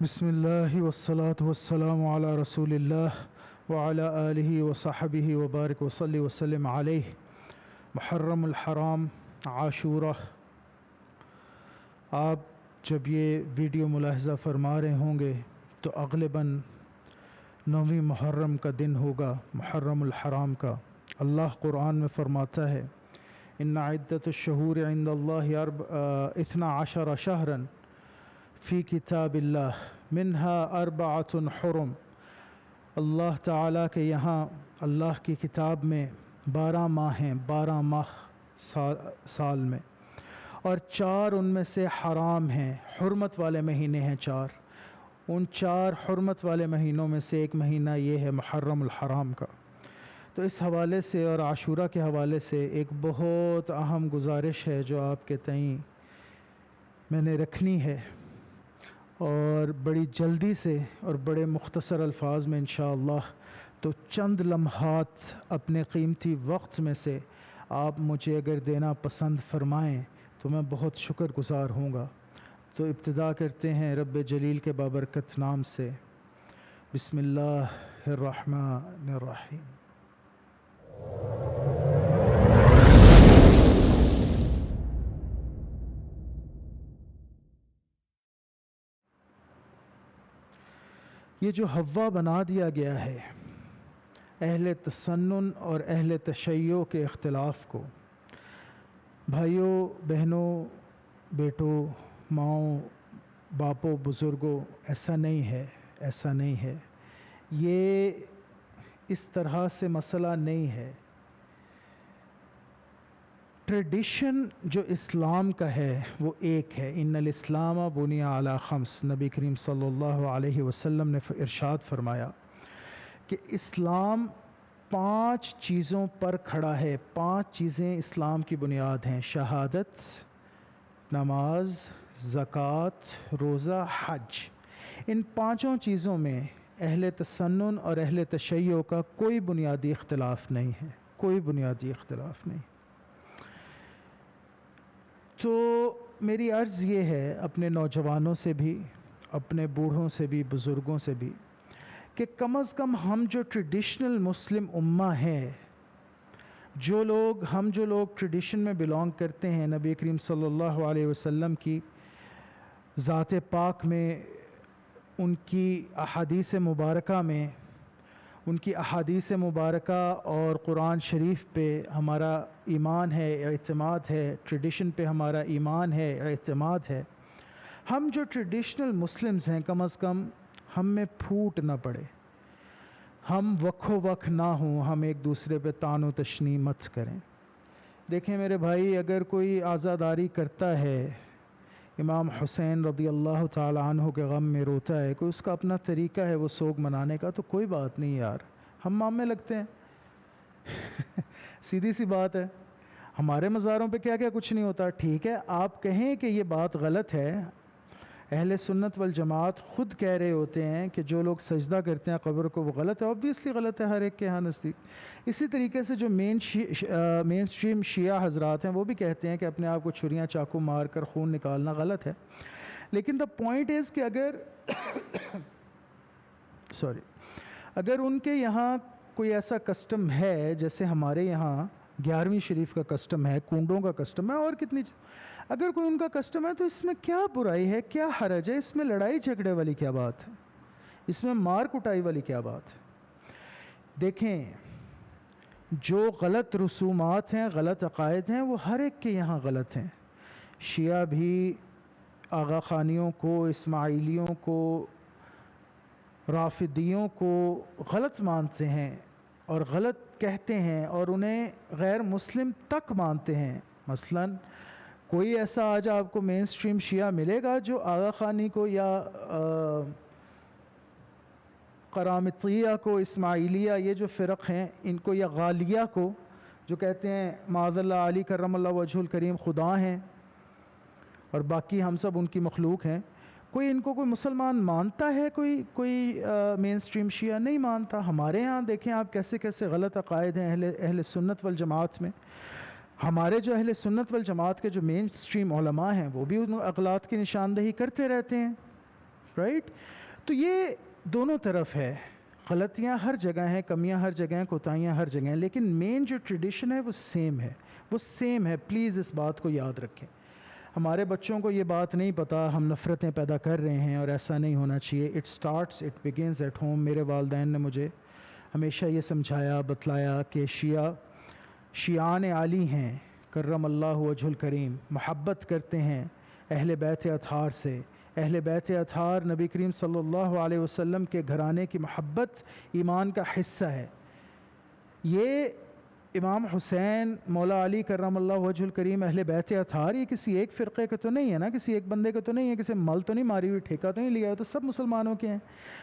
بسم اللہ والصلاة والسلام علی رسول اللہ وعلی آلہ وصحبہ وبارک وصلی وسلم علیہ۔ محرم الحرام عاشورہ۔ آپ جب یہ ویڈیو ملاحظہ فرما رہے ہوں گے تو اغلباً 9 محرم کا دن ہوگا، محرم الحرام کا۔ اللہ قرآن میں فرماتا ہے ان عدت الشہور عند اللہ 12 شہرا فی کتاب اللہ منہا 4 حرم۔ اللہ تعالیٰ کے یہاں اللہ کی کتاب میں 12 ماہ ہیں، 12 ماہ سال میں، اور 4 ان میں سے حرام ہیں، حرمت والے مہینے ہیں 4۔ ان 4 حرمت والے مہینوں میں سے ایک مہینہ یہ ہے محرم الحرام کا۔ تو اس حوالے سے اور عاشورہ کے حوالے سے ایک بہت اہم گزارش ہے جو آپ کے تئیں میں نے رکھنی ہے، اور بڑی جلدی سے اور بڑے مختصر الفاظ میں انشاءاللہ۔ تو چند لمحات اپنے قیمتی وقت میں سے آپ مجھے اگر دینا پسند فرمائیں تو میں بہت شکر گزار ہوں گا۔ تو ابتدا کرتے ہیں رب جلیل کے بابرکت نام سے۔ بسم اللہ الرحمن الرحیم۔ یہ جو ہوا بنا دیا گیا ہے اہل تسنن اور اہل تشیع کے اختلاف کو، بھائیوں، بہنوں، بیٹوں، ماؤں، باپوں، بزرگوں، ایسا نہیں ہے، ایسا نہیں ہے۔ یہ اس طرح سے مسئلہ نہیں ہے۔ ٹریڈیشن جو اسلام کا ہے وہ ایک ہے۔ ان الاسلام بنی علی 5، نبی کریم صلی اللہ علیہ وسلم نے ارشاد فرمایا کہ اسلام 5 چیزوں پر کھڑا ہے۔ 5 چیزیں اسلام کی بنیاد ہیں: شہادت، نماز، زکوٰۃ، روزہ، حج۔ ان 5 چیزوں میں اہل تسنن اور اہل تشیع کا کوئی بنیادی اختلاف نہیں ہے، کوئی بنیادی اختلاف نہیں۔ تو میری عرض یہ ہے اپنے نوجوانوں سے بھی، اپنے بوڑھوں سے بھی، بزرگوں سے بھی، کہ کم از کم ہم جو ٹریڈیشنل مسلم امہ ہیں، ہم جو لوگ ٹریڈیشن میں بلانگ کرتے ہیں، نبی کریم صلی اللہ علیہ وسلم کی ذات پاک میں، ان کی احادیث مبارکہ میں، ان کی احادیث مبارکہ اور قرآن شریف پہ ہمارا ایمان ہے، اعتماد ہے، ٹریڈیشن پہ ہمارا ایمان ہے، اعتماد ہے۔ ہم جو ٹریڈیشنل مسلمز ہیں، کم از کم ہم میں پھوٹ نہ پڑے، ہم وکھو وکھ نہ ہوں، ہم ایک دوسرے پہ طعن و تشنیع مت کریں۔ دیکھیں میرے بھائی، اگر کوئی عزاداری کرتا ہے، امام حسین رضی اللہ تعالی عنہ کے غم میں روتا ہے، کوئی اس کا اپنا طریقہ ہے وہ سوگ منانے کا، تو کوئی بات نہیں یار، ہم مام میں لگتے ہیں۔ سیدھی سی بات ہے۔ ہمارے مزاروں پہ کیا کچھ نہیں ہوتا، ٹھیک ہے، آپ کہیں کہ یہ بات غلط ہے۔ اہل سنت والجماعت خود کہہ رہے ہوتے ہیں کہ جو لوگ سجدہ کرتے ہیں قبر کو وہ غلط ہے، اوبویسلی غلط ہے ہر ایک کے ہاں نزدیک۔ اسی طریقے سے جو مین اسٹریم شیعہ حضرات ہیں وہ بھی کہتے ہیں کہ اپنے آپ کو چھریاں چاقو مار کر خون نکالنا غلط ہے۔ لیکن دا پوائنٹ از کہ اگر ان کے یہاں کوئی ایسا کسٹم ہے جیسے ہمارے یہاں 11ویں شریف کا کسٹم ہے، کنڈوں کا کسٹم ہے، اور کتنی اگر کوئی ان کا کسٹم ہے تو اس میں کیا برائی ہے، کیا حرج ہے، اس میں لڑائی جھگڑے والی کیا بات ہے، اس میں مار کٹائی والی کیا بات ہے۔ دیکھیں، جو غلط رسومات ہیں، غلط عقائد ہیں، وہ ہر ایک کے یہاں غلط ہیں۔ شیعہ بھی آغا خانیوں کو، اسماعیلیوں کو، رافضیوں کو غلط مانتے ہیں اور غلط کہتے ہیں، اور انہیں غیر مسلم تک مانتے ہیں۔ مثلاً کوئی ایسا آج آپ کو مین اسٹریم شیعہ ملے گا جو آغا خانی کو یا قرامطیہ کو، اسماعیلیہ، یہ جو فرق ہیں ان کو، یا غالیہ کو، جو کہتے ہیں معاذ اللہ علی کرم اللہ وجہ الکریم خدا ہیں اور باقی ہم سب ان کی مخلوق ہیں، کوئی ان کو کوئی مسلمان مانتا ہے؟ کوئی مین اسٹریم شیعہ نہیں مانتا۔ ہمارے ہاں دیکھیں آپ کیسے کیسے غلط عقائد ہیں اہل سنت والجماعت میں۔ ہمارے جو اہل سنت والجماعت کے جو مین اسٹریم علماء ہیں وہ بھی ان اغلاط کی نشاندہی کرتے رہتے ہیں، رائٹ. تو یہ دونوں طرف ہے, غلطیاں ہر جگہ ہیں, کمیاں ہر جگہ ہیں, کوتاہیاں ہر جگہ ہیں, لیکن مین جو ٹریڈیشن ہے وہ سیم ہے, وہ سیم ہے. پلیز اس بات کو یاد رکھیں. ہمارے بچوں کو یہ بات نہیں پتہ, ہم نفرتیں پیدا کر رہے ہیں اور ایسا نہیں ہونا چاہیے. It begins at home. میرے والدین نے مجھے ہمیشہ یہ سمجھایا, بتلایا کہ شیعان علی ہیں کرم اللہ وجہ الکریم, محبت کرتے ہیں اہل بیت اطہار سے. اہل بیت اطہار نبی کریم صلی اللہ علیہ وسلم کے گھرانے کی محبت ایمان کا حصہ ہے. یہ امام حسین مولا علی کرم اللہ وجہ الکریم اہل بیت اطہار, یہ کسی ایک فرقے کے تو نہیں ہے نا, کسی ایک بندے کے تو نہیں ہے, کسی مل تو نہیں ماری ہوئی, ٹھیکہ تو نہیں لیا ہے, تو سب مسلمانوں کے ہیں.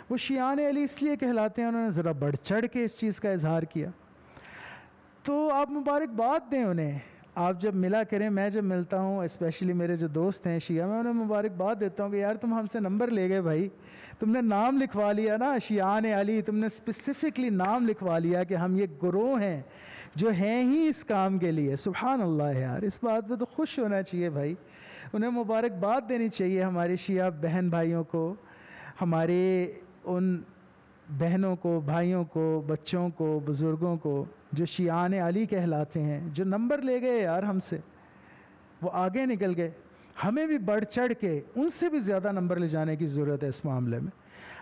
وہ شیعان علی اس لیے کہلاتے ہیں, انہوں نے ذرا بڑھ چڑھ کے اس چیز کا اظہار کیا. تو آپ مبارکباد دیں انہیں. آپ جب ملا کریں, میں جب ملتا ہوں اسپیشلی میرے جو دوست ہیں شیعہ, میں انہیں مبارکباد دیتا ہوں کہ یار تم ہم سے نمبر لے گئے بھائی, تم نے نام لکھوا لیا نا شیعان علی, تم نے اسپیسیفکلی نام لکھوا لیا کہ ہم یہ گروہ ہیں جو ہیں ہی اس کام کے لیے. سبحان اللہ یار, اس بات پہ تو خوش ہونا چاہیے بھائی, انہیں مبارکباد دینی چاہیے ہمارے شیعہ بہن بھائیوں کو, ہمارے ان بہنوں کو, بھائیوں کو, بچوں کو, بزرگوں کو جو شیعان علی کہلاتے ہیں, جو نمبر لے گئے یار ہم سے, وہ آگے نکل گئے. ہمیں بھی بڑھ چڑھ کے ان سے بھی زیادہ نمبر لے جانے کی ضرورت ہے اس معاملے میں.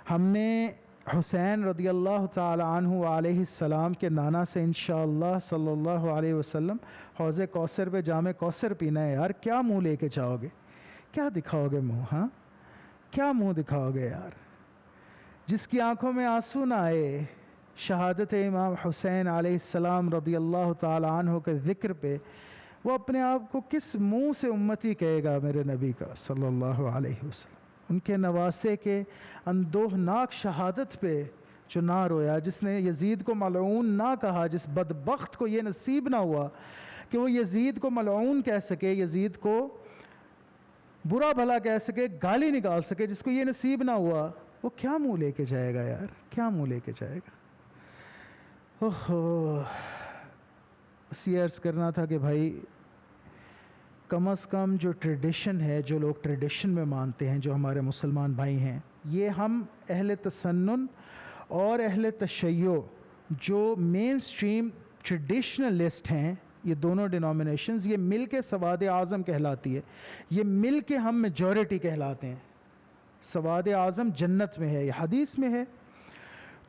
ہم نے حسین رضی اللہ تعالی عنہ علیہ السلام کے نانا سے انشاءاللہ صلی اللہ علیہ وسلم حوض کوثر پہ جام کوثر پینا ہے یار. کیا منہ لے کے جاؤ گے, کیا دکھاؤ گے منہ, ہاں کیا منہ دکھاؤ گے یار. جس کی آنکھوں میں آنسو نہ آئے شہادت امام حسین علیہ السلام رضی اللہ تعالی عنہ کے ذکر پہ, وہ اپنے آپ کو کس منہ سے امتی کہے گا میرے نبی کا صلی اللہ علیہ وسلم. ان کے نواسے کے اندوہناک شہادت پہ جو نہ رویا, جس نے یزید کو ملعون نہ کہا, جس بدبخت کو یہ نصیب نہ ہوا کہ وہ یزید کو ملعون کہہ سکے, یزید کو برا بھلا کہہ سکے, گالی نکال سکے, جس کو یہ نصیب نہ ہوا, وہ کیا منہ لے کے جائے گا یار, کیا منہ لے کے جائے گا. بس یہ عرض کرنا تھا کہ بھائی کم از کم جو ٹریڈیشن ہے, جو لوگ ٹریڈیشن میں مانتے ہیں, جو ہمارے مسلمان بھائی ہیں, یہ ہم اہل تسنن اور اہل تشیع جو مین اسٹریم ٹریڈیشنلسٹ ہیں, یہ دونوں ڈینومینیشنز, یہ مل کے سواد اعظم کہلاتی ہے, یہ مل کے ہم میجورٹی کہلاتے ہیں. سواد اعظم جنت میں ہے, یہ حدیث میں ہے.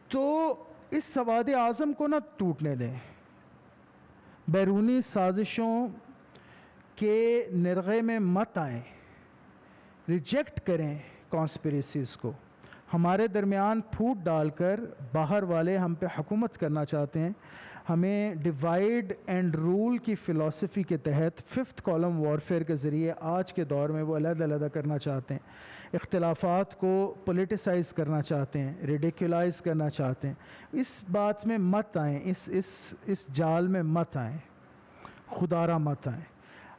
تو اس سواد اعظم کو نہ ٹوٹنے دیں, بیرونی سازشوں کے نرغے میں مت آئیں, ریجیکٹ کریں کانسپریسیز کو. ہمارے درمیان پھوٹ ڈال کر باہر والے ہم پہ حکومت کرنا چاہتے ہیں, ہمیں ڈیوائیڈ اینڈ رول کی فلسفی کے تحت ففتھ کالم وارفیئر کے ذریعے آج کے دور میں وہ علیحدہ علیحدہ کرنا چاہتے ہیں, اختلافات کو پولیٹیسائز کرنا چاہتے ہیں, ریڈیکولائز کرنا چاہتے ہیں. اس بات میں مت آئیں, اس جال میں مت آئیں, خدارہ مت آئیں.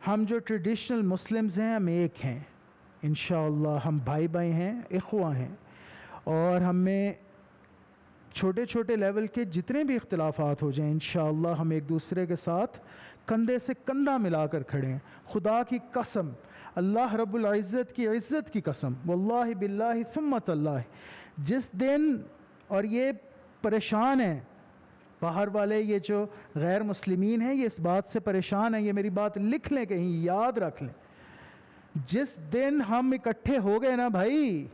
ہم جو ٹریڈیشنل مسلمز ہیں, ہم ایک ہیں انشاءاللہ, ہم بھائی بھائی ہیں, اخوہ ہیں, اور ہم میں چھوٹے چھوٹے لیول کے جتنے بھی اختلافات ہو جائیں انشاءاللہ ہم ایک دوسرے کے ساتھ کندھے سے کندھا ملا کر کھڑے ہیں. خدا کی قسم, اللہ رب العزت کی عزت کی قسم, واللہ باللہ ثم اللہ, جس دن, اور یہ پریشان ہیں باہر والے, یہ جو غیر مسلمین ہیں, یہ اس بات سے پریشان ہیں, یہ میری بات لکھ لیں, کہیں یاد رکھ لیں, جس دن ہم اکٹھے ہو گئے نا بھائی,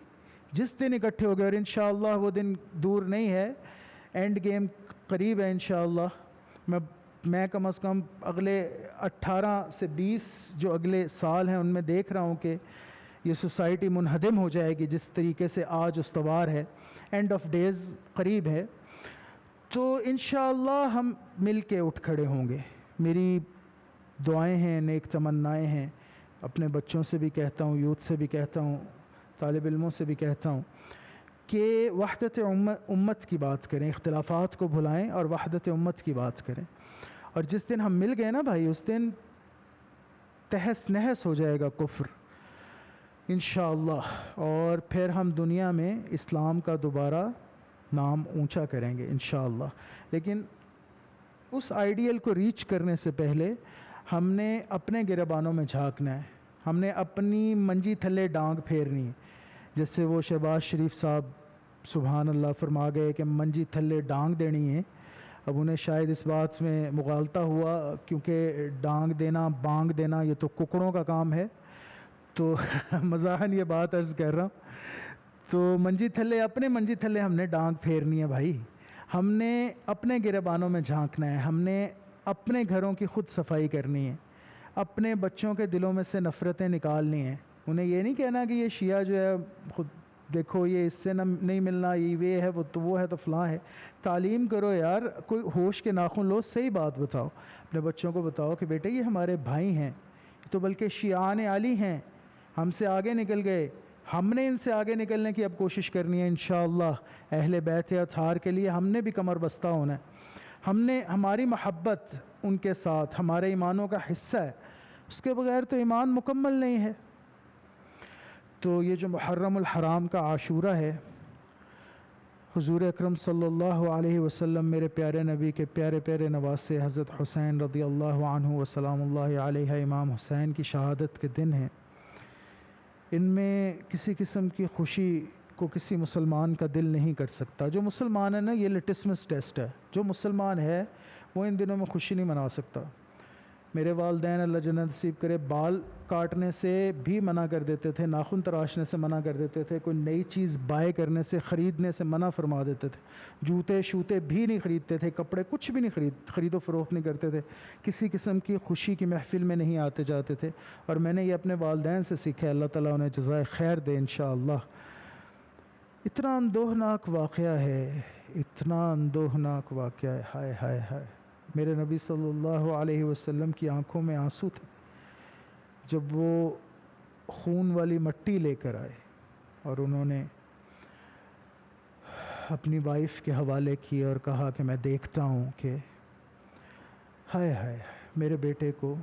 جس دن اکٹھے ہو گئے, اور انشاءاللہ وہ دن دور نہیں ہے, اینڈ گیم قریب ہے انشاءاللہ. میں کم از کم اگلے 18 سے 20 جو اگلے سال ہیں ان میں دیکھ رہا ہوں کہ یہ سوسائٹی منہدم ہو جائے گی جس طریقے سے آج استوار ہے, اینڈ آف ڈیز قریب ہے. تو انشاءاللہ ہم مل کے اٹھ کھڑے ہوں گے. میری دعائیں ہیں, نیک تمنائیں ہیں, اپنے بچوں سے بھی کہتا ہوں, یوتھ سے بھی کہتا ہوں, طالب علموں سے بھی کہتا ہوں کہ وحدت امت کی بات کریں, اختلافات کو بھلائیں اور وحدت امت کی بات کریں. اور جس دن ہم مل گئے نا بھائی, اس دن تہس نہس ہو جائے گا کفر انشاءاللہ, اور پھر ہم دنیا میں اسلام کا دوبارہ نام اونچا کریں گے انشاءاللہ. لیکن اس آئیڈیل کو ریچ کرنے سے پہلے ہم نے اپنے گریبانوں میں جھانکنا ہے, ہم نے اپنی منجی تھلے ڈانگ پھیرنی ہے. جیسے وہ شہباز شریف صاحب سبحان اللہ فرما گئے کہ منجی تھلے ڈانگ دینی ہے. اب انہیں شاید اس بات میں مغالطہ ہوا کیونکہ ڈانگ دینا بانگ دینا یہ تو ککڑوں کا کام ہے, تو مزاحن یہ بات عرض کر رہا ہوں. تو منجی تھلے اپنے منجی تھلے ہم نے ڈانگ پھیرنی ہے بھائی, ہم نے اپنے گریبانوں میں جھانکنا ہے, ہم نے اپنے گھروں کی خود صفائی کرنی ہے, اپنے بچوں کے دلوں میں سے نفرتیں نکالنی ہیں. انہیں یہ نہیں کہنا کہ یہ شیعہ جو ہے خود دیکھو یہ اس سے نہیں ملنا, یہ ہے وہ ہے تو فلاں ہے. تعلیم کرو یار, کوئی ہوش کے ناخن لو, صحیح بات بتاؤ, اپنے بچوں کو بتاؤ کہ بیٹے یہ ہمارے بھائی ہیں, تو بلکہ شیعان علی ہیں, ہم سے آگے نکل گئے, ہم نے ان سے آگے نکلنے کی اب کوشش کرنی ہے انشاءاللہ. اہل بیت اطہار کے لیے ہم نے بھی کمر بستہ ہونا ہے, ہم نے ہماری محبت ان کے ساتھ ہمارے ایمانوں کا حصہ ہے, اس کے بغیر تو ایمان مکمل نہیں ہے. تو یہ جو محرم الحرام کا عاشورہ ہے, حضور اکرم صلی اللہ علیہ وسلم میرے پیارے نبی کے پیارے پیارے نواسے حضرت حسین رضی اللہ عنہ وسلام اللہ علیہ, امام حسین کی شہادت کے دن ہیں. ان میں کسی قسم کی خوشی کو کسی مسلمان کا دل نہیں کر سکتا. جو مسلمان ہے نا, یہ لٹسمس ٹیسٹ ہے, جو مسلمان ہے وہ ان دنوں میں خوشی نہیں منا سکتا. میرے والدین اللہ جنت نصیب کرے بال کاٹنے سے بھی منع کر دیتے تھے, ناخن تراشنے سے منع کر دیتے تھے, کوئی نئی چیز بائی کرنے سے خریدنے سے منع فرما دیتے تھے, جوتے شوتے بھی نہیں خریدتے تھے, کپڑے کچھ بھی نہیں خرید و فروخت نہیں کرتے تھے, کسی قسم کی خوشی کی محفل میں نہیں آتے جاتے تھے. اور میں نے یہ اپنے والدین سے سیکھا, اللہ تعالیٰ انہیں جزائے خیر دے انشاءاللہ. اتنا اندوہناک واقعہ ہے, اتنا اندوہناک واقعہ ہے, ہائے ہائے ہائے. میرے نبی صلی اللہ علیہ وسلم کی آنکھوں میں آنسو تھے جب وہ خون والی مٹی لے کر آئے اور انہوں نے اپنی وائف کے حوالے کی اور کہا کہ میں دیکھتا ہوں کہ ہائے ہائے میرے بیٹے کو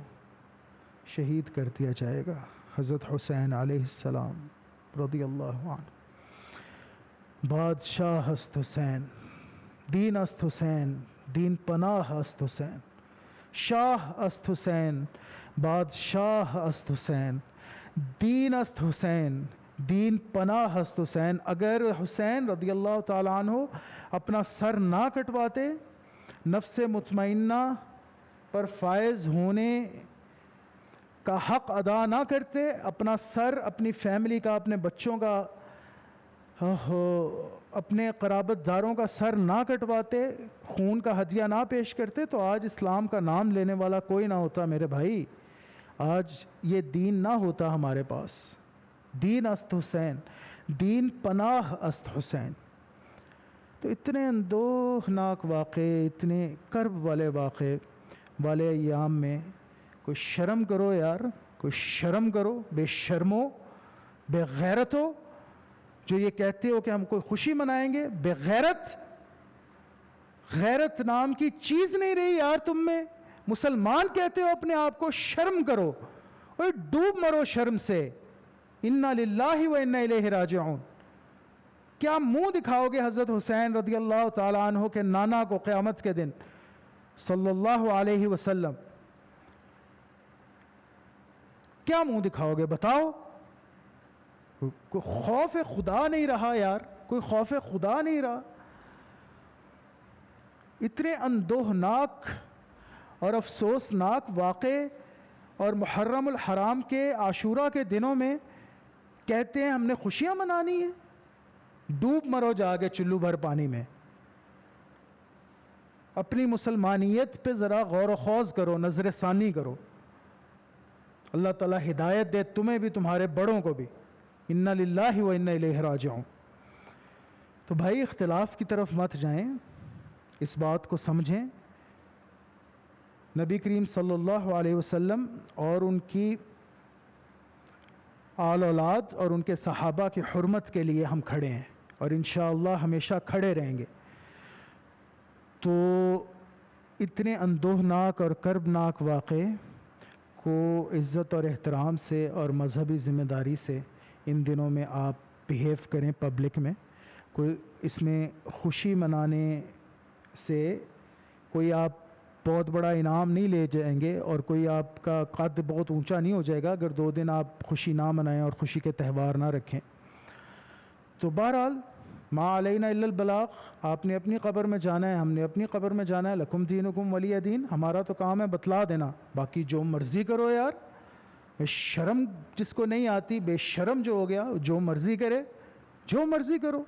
شہید کر دیا جائے گا. حضرت حسین علیہ السلام رضی اللہ عنہ, بادشاہ است حسین, دین است حسین, دین پناہ است حسین, شاہ است حسین, بادشاہ است حسین, دین است حسین, دین پناہ است حسین. اگر حسین رضی اللہ تعالیٰ عنہ اپنا سر نہ کٹواتے, نفس مطمئنہ پر فائز ہونے کا حق ادا نہ کرتے, اپنا سر اپنی فیملی کا, اپنے بچوں کا, اپنے قرابت داروں کا سر نہ کٹواتے, خون کا ہدیہ نہ پیش کرتے, تو آج اسلام کا نام لینے والا کوئی نہ ہوتا میرے بھائی. آج یہ دین نہ ہوتا ہمارے پاس. دین است حسین, دین پناہ است حسین. تو اتنے اندوہناک واقعے, اتنے کرب والے واقعے والے ایام میں کوئی شرم کرو یار, کوئی شرم کرو. بے شرمو, بے غیرتو, جو یہ کہتے ہو کہ ہم کوئی خوشی منائیں گے, بے غیرت. غیرت نام کی چیز نہیں رہی یار تم میں. مسلمان کہتے ہو اپنے آپ کو, شرم کرو, اور ڈوب مرو شرم سے. انا للہ و انا الیہ راجعون. کیا منہ دکھاؤ گے حضرت حسین رضی اللہ تعالیٰ عنہ کے نانا کو قیامت کے دن صلی اللہ علیہ وسلم؟ کیا منہ دکھاؤ گے بتاؤ؟ کوئی خوف خدا نہیں رہا یار, کوئی خوف خدا نہیں رہا. اتنے اندوہناک اور افسوسناک واقعے, اور محرم الحرام کے عاشورہ کے دنوں میں کہتے ہیں ہم نے خوشیاں منانی ہیں. ڈوب مرو جا کے چلو بھر پانی میں. اپنی مسلمانیت پہ ذرا غور و خوض کرو, نظر ثانی کرو. اللہ تعالیٰ ہدایت دے تمہیں بھی, تمہارے بڑوں کو بھی. انا للہ و انا الیہ راجعون. تو بھائی اختلاف کی طرف مت جائیں, اس بات کو سمجھیں. نبی کریم صلی اللہ علیہ وسلم اور ان کی آل اولاد اور ان کے صحابہ کی حرمت کے لیے ہم کھڑے ہیں, اور انشاءاللہ ہمیشہ کھڑے رہیں گے. تو اتنے اندوہناک اور کربناک واقعے کو عزت اور احترام سے اور مذہبی ذمہ داری سے ان دنوں میں آپ بیہیو کریں پبلک میں. کوئی اس میں خوشی منانے سے کوئی آپ بہت بڑا انعام نہیں لے جائیں گے, اور کوئی آپ کا قد بہت اونچا نہیں ہو جائے گا اگر 2 دن آپ خوشی نہ منائیں اور خوشی کے تہوار نہ رکھیں. تو بہرحال ما علینا الا البلاغ، آپ نے اپنی قبر میں جانا ہے، ہم نے اپنی قبر میں جانا ہے، لکم دینکم ولی دین، ہمارا تو کام ہے بتلا دینا، باقی جو مرضی کرو یار، شرم جس کو نہیں آتی، بے شرم جو ہو گیا، جو مرضی کرے، جو مرضی کرو۔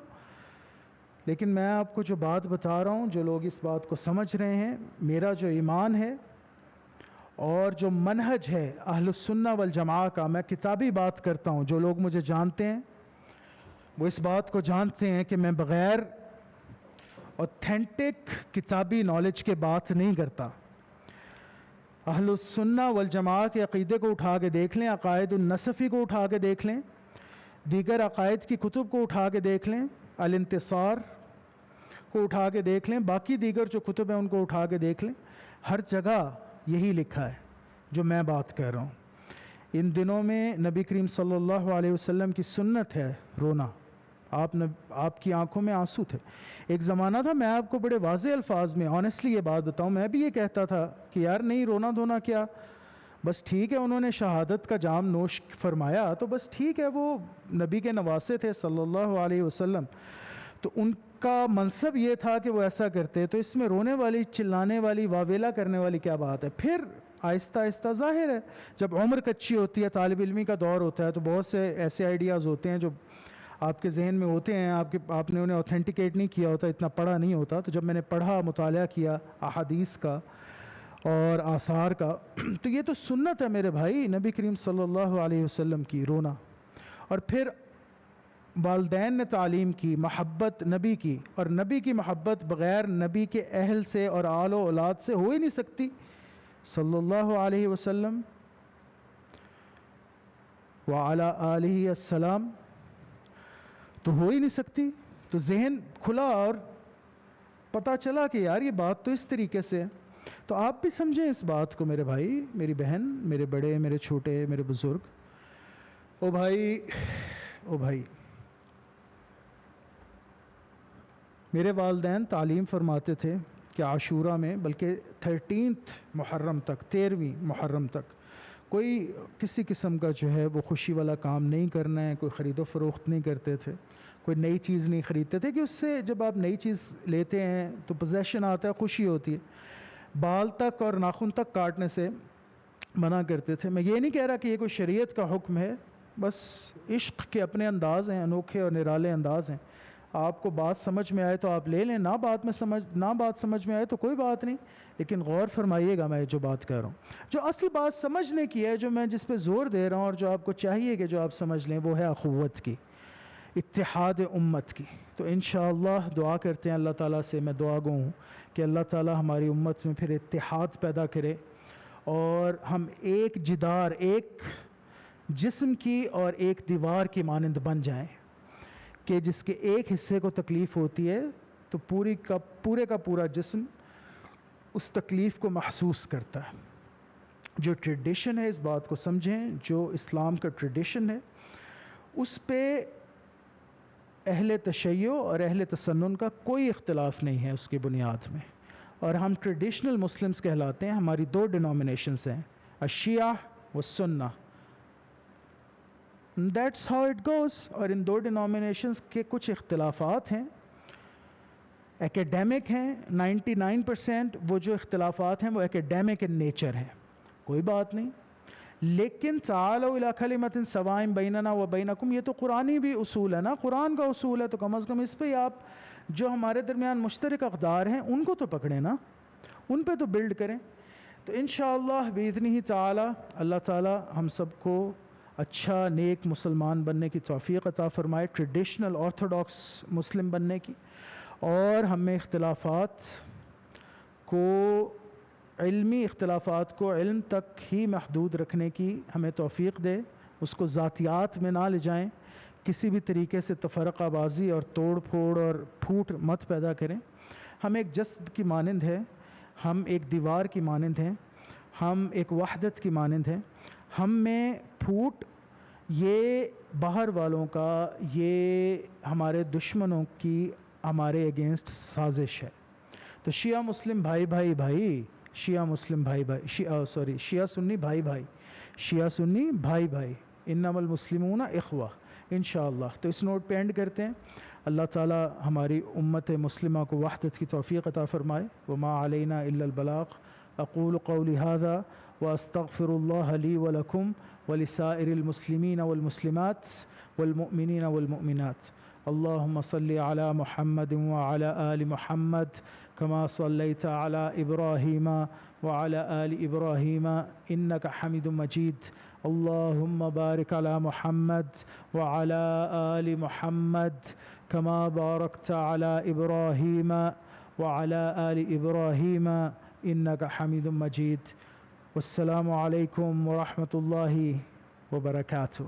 لیکن میں آپ کو جو بات بتا رہا ہوں، جو لوگ اس بات کو سمجھ رہے ہیں، میرا جو ایمان ہے اور جو منہج ہے اہل السنہ والجماعہ کا، میں کتابی بات کرتا ہوں، جو لوگ مجھے جانتے ہیں وہ اس بات کو جانتے ہیں کہ میں بغیر اوتھینٹک کتابی نالج کے بات نہیں کرتا۔ اہل السنہ والجماعہ کے عقیدے کو اٹھا کے دیکھ لیں، عقائد النصفی کو اٹھا کے دیکھ لیں، دیگر عقائد کی کتب کو اٹھا کے دیکھ لیں، الانتصار کو اٹھا کے دیکھ لیں، باقی دیگر جو کتب ہیں ان کو اٹھا کے دیکھ لیں، ہر جگہ یہی لکھا ہے جو میں بات کر رہا ہوں۔ ان دنوں میں نبی کریم صلی اللہ علیہ وسلم کی سنت ہے رونا، آپ کی آنکھوں میں آنسو تھے۔ ایک زمانہ تھا، میں آپ کو بڑے واضح الفاظ میں آنیسٹلی یہ بات بتاؤں، میں بھی یہ کہتا تھا کہ یار نہیں، رونا دھونا کیا، بس ٹھیک ہے انہوں نے شہادت کا جام نوش فرمایا تو بس ٹھیک ہے، وہ نبی کے نواسے تھے صلی اللہ علیہ وسلم، تو ان کا منصب یہ تھا کہ وہ ایسا کرتے، تو اس میں رونے والی، چلانے والی، واویلا کرنے والی کیا بات ہے؟ پھر آہستہ آہستہ ظاہر ہے جب عمر کچی ہوتی ہے، طالب علمی کا دور ہوتا ہے، تو بہت سے ایسے آئیڈیاز ہوتے ہیں جو آپ کے ذہن میں ہوتے ہیں، آپ نے انہیں اوتھینٹیکیٹ نہیں کیا ہوتا، اتنا پڑھا نہیں ہوتا۔ تو جب میں نے پڑھا، مطالعہ کیا احادیث کا اور آثار کا، تو یہ تو سنت ہے میرے بھائی نبی کریم صلی اللہ علیہ وسلم کی، رونا۔ اور پھر والدین نے تعلیم کی، محبت نبی کی، اور نبی کی محبت بغیر نبی کے اہل سے اور آل و اولاد سے ہو ہی نہیں سکتی صلی اللہ علیہ وسلم وعلی آلہ السلام، تو ہو ہی نہیں سکتی۔ تو ذہن کھلا اور پتہ چلا کہ یار یہ بات تو اس طریقے سے ہے۔ تو آپ بھی سمجھیں اس بات کو میرے بھائی، میری بہن، میرے بڑے، میرے چھوٹے، میرے بزرگ، او بھائی، میرے والدین تعلیم فرماتے تھے کہ عاشورہ میں، بلکہ 13 محرم تک، 13 محرم تک کوئی کسی قسم کا جو ہے وہ خوشی والا کام نہیں کرنا ہے، کوئی خرید و فروخت نہیں کرتے تھے، کوئی نئی چیز نہیں خریدتے تھے، کہ اس سے جب آپ نئی چیز لیتے ہیں تو پوزیشن آتا ہے، خوشی ہوتی ہے۔ بال تک اور ناخن تک کاٹنے سے منع کرتے تھے۔ میں یہ نہیں کہہ رہا کہ یہ کوئی شریعت کا حکم ہے، بس عشق کے اپنے انداز ہیں، انوکھے اور نرالے انداز ہیں۔ آپ کو بات سمجھ میں آئے تو آپ لے لیں، نہ بات سمجھ میں آئے تو کوئی بات نہیں، لیکن غور فرمائیے گا میں جو بات کہہ رہا ہوں۔ جو اصل بات سمجھنے کی ہے، جو میں جس پہ زور دے رہا ہوں اور جو آپ کو چاہیے کہ جو آپ سمجھ لیں، وہ ہے اخوت کی، اتحاد امت کی۔ تو انشاءاللہ دعا کرتے ہیں اللہ تعالیٰ سے، میں دعا گو ہوں کہ اللہ تعالیٰ ہماری امت میں پھر اتحاد پیدا کرے، اور ہم ایک جدار، ایک جسم کی اور ایک دیوار کی مانند بن جائیں، کہ جس کے ایک حصے کو تکلیف ہوتی ہے تو پورے کا پورا جسم اس تکلیف کو محسوس کرتا ہے۔ جو ٹریڈیشن ہے، اس بات کو سمجھیں، جو اسلام کا ٹریڈیشن ہے، اس پہ اہل تشیع اور اہل تسنن کا کوئی اختلاف نہیں ہے اس کی بنیاد میں، اور ہم ٹریڈیشنل مسلمز کہلاتے ہیں۔ ہماری 2 ڈینومینیشنز ہیں، الشیعہ والسنہ، دیٹس ہاؤ اٹ گوز۔ اور ان 2 ڈینومینیشنز کے کچھ اختلافات ہیں، ایکیڈیمک ہیں، 99% وہ جو اختلافات ہیں وہ ایکیڈیمک ان نیچر ہیں، کوئی بات نہیں۔ لیکن تعالوا الی کلمۃ سواء بیننا و بینکم، یہ تو قرآنی بھی اصول ہے نا، قرآن کا اصول ہے، تو کم از کم اس پہ آپ جو ہمارے درمیان مشترک اقدار ہیں ان کو تو پکڑیں نا، ان پہ تو بلڈ کریں۔ تو انشاءاللہ باذنہ تعالی، اللہ تعالی ہم سب کو اچھا نیک مسلمان بننے کی توفیق عطا فرمائے، ٹریڈیشنل آرتھوڈاکس مسلم بننے کی، اور ہمیں اختلافات کو، علمی اختلافات کو علم تک ہی محدود رکھنے کی ہمیں توفیق دے، اس کو ذاتیات میں نہ لے جائیں، کسی بھی طریقے سے تفرقہ بازی اور توڑ پھوڑ اور پھوٹ مت پیدا کریں۔ ہم ایک جسد کی مانند ہیں، ہم ایک دیوار کی مانند ہیں، ہم ایک وحدت کی مانند ہیں۔ ہم میں پھوٹ یہ باہر والوں کا، یہ ہمارے دشمنوں کی ہمارے اگینسٹ سازش ہے۔ تو شیعہ مسلم بھائی، شیعہ مسلم شیعہ سنی بھائی، شیعہ سنی بھائی، انما المسلمون اخوہ، انشاءاللہ۔ تو اس نوٹ پہ اینڈ کرتے ہیں۔ اللہ تعالی ہماری امت مسلمہ کو وحدت کی توفیق عطا فرمائے۔ وما علینا الا البلاغ۔ اقول قولی ھذا واستغفر اللہ لی ولکم ولسائر المسلمین والمسلمات والمؤمنین والمؤمنات۔ اللہم صلی علی محمد وعلی آل محمد کما صلیت علی ابراہیم وعلی آل ابراہیم انک حمید مجید۔ اللہم بارک علی محمد وعلی آل محمد کما بارکت علی ابراہیم وعلی آل ابراہیم انک حمید مجید۔ والسلام علیکم ورحمۃ اللہ وبرکاتہ۔